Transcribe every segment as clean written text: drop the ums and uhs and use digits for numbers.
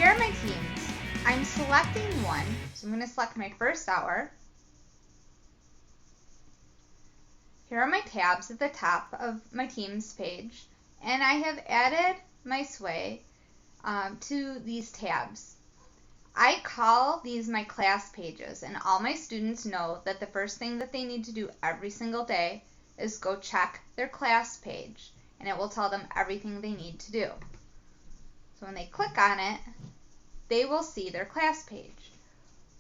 here are my teams. I'm selecting one, so I'm going to select my first hour. Here are my tabs at the top of my teams page, and I have added my sway to these tabs. I call these my class pages, and all my students know that the first thing that they need to do every single day is go check their class page, and it will tell them everything they need to do. So when they click on it, they will see their class page.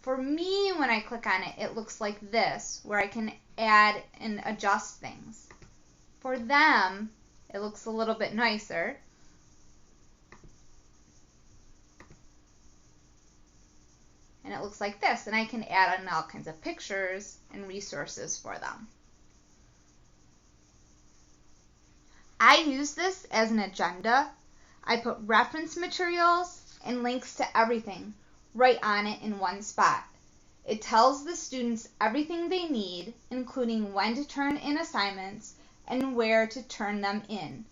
For me, when I click on it, it looks like this, where I can add and adjust things. For them, it looks a little bit nicer. And it looks like this, and I can add on all kinds of pictures and resources for them. I use this as an agenda. I put reference materials and links to everything right on it in one spot. It tells the students everything they need, including when to turn in assignments and where to turn them in,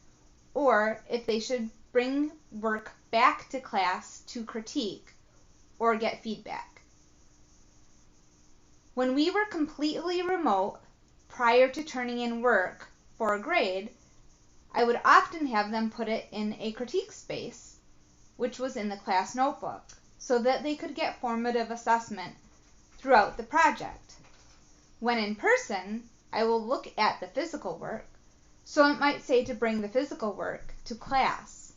or if they should bring work back to class to critique or get feedback. When we were completely remote prior to turning in work for a grade, I would often have them put it in a critique space, which was in the class notebook, so that they could get formative assessment throughout the project. When in person, I will look at the physical work, so it might say to bring the physical work to class.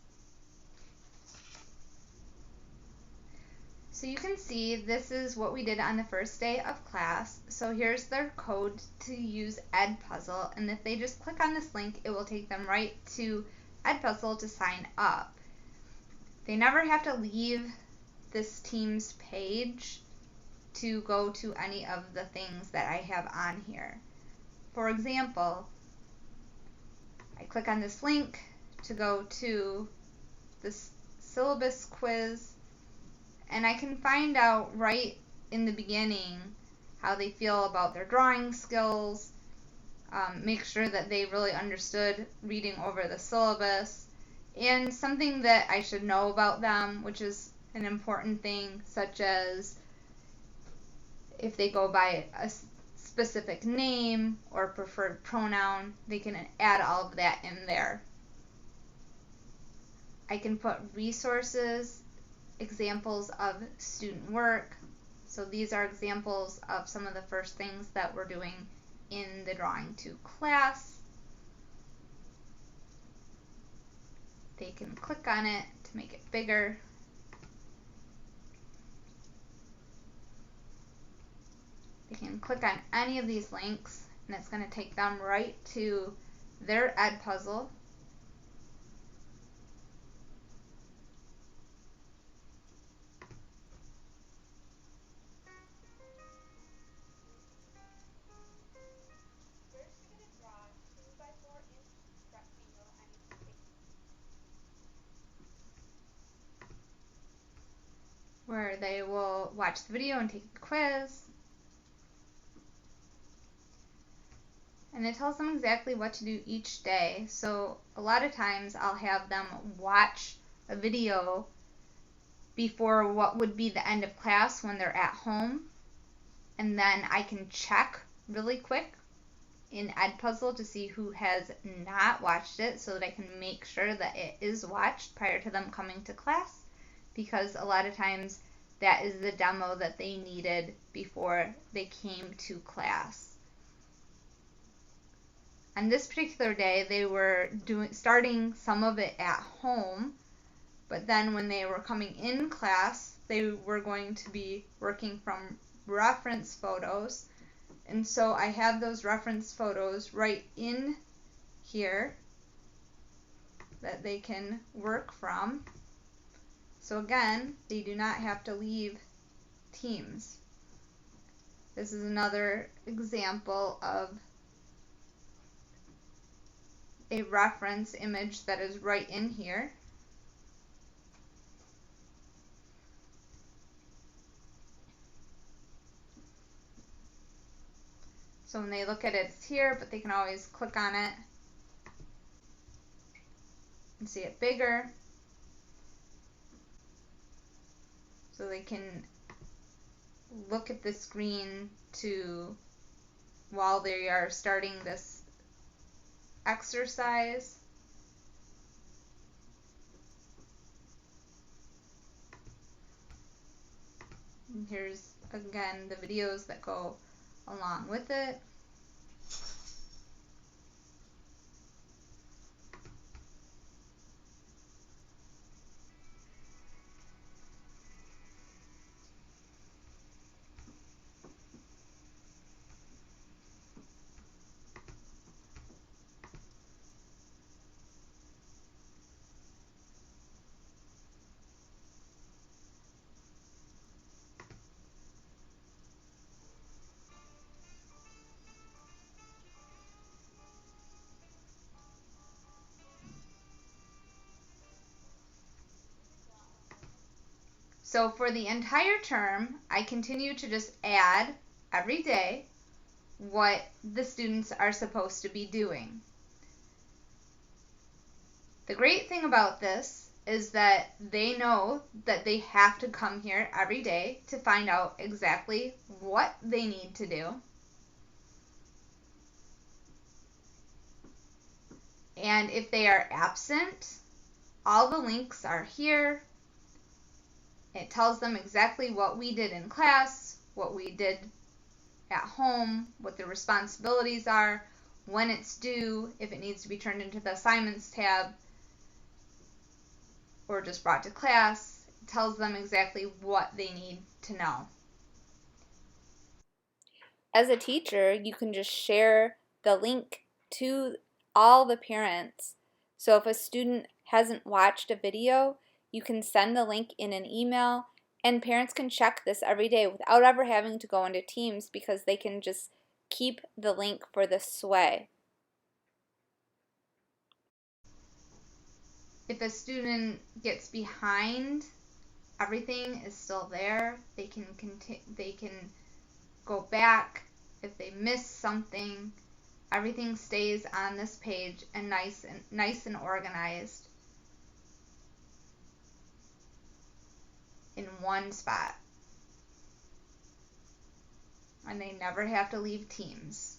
So you can see this is what we did on the first day of class. So here's their code to use Edpuzzle, and if they just click on this link, it will take them right to Edpuzzle to sign up. They never have to leave this Teams page to go to any of the things that I have on here. For example, I click on this link to go to this syllabus quiz, and I can find out right in the beginning how they feel about their drawing skills, make sure that they really understood reading over the syllabus, and something that I should know about them, which is an important thing, such as if they go by a specific name or preferred pronoun, they can add all of that in there. I can put resources, examples of student work. So these are examples of some of the first things that we're doing in the Drawing to class. They can click on it to make it bigger. They can click on any of these links, and it's going to take them right to their Edpuzzle. Where they will watch the video and take the quiz. And it tells them exactly what to do each day. So a lot of times I'll have them watch a video before what would be the end of class when they're at home. And then I can check really quick in Edpuzzle to see who has not watched it, so that I can make sure that it is watched prior to them coming to class, because a lot of times that is the demo that they needed before they came to class. On this particular day, they were starting some of it at home, but then when they were coming in class, they were going to be working from reference photos. And so I have those reference photos right in here that they can work from. So again, they do not have to leave Teams. This is another example of a reference image that is right in here. So when they look at it, it's here, but they can always click on it and see it bigger. so they can look at the screen while they are starting this exercise. And here's again the videos that go along with it. So for the entire term, I continue to just add every day what the students are supposed to be doing. The great thing about this is that they know that they have to come here every day to find out exactly what they need to do. And if they are absent, all the links are here. It tells them exactly what we did in class, what we did at home, what the responsibilities are, when it's due, if it needs to be turned into the assignments tab, or just brought to class. It tells them exactly what they need to know. As a teacher, you can just share the link to all the parents. So if a student hasn't watched a video, you can send the link in an email, and parents can check this every day without ever having to go into Teams, because they can just keep the link for the sway. If a student gets behind, everything is still there. They can go back. If they miss something, everything stays on this page and nice and organized in one spot. And they never have to leave Teams.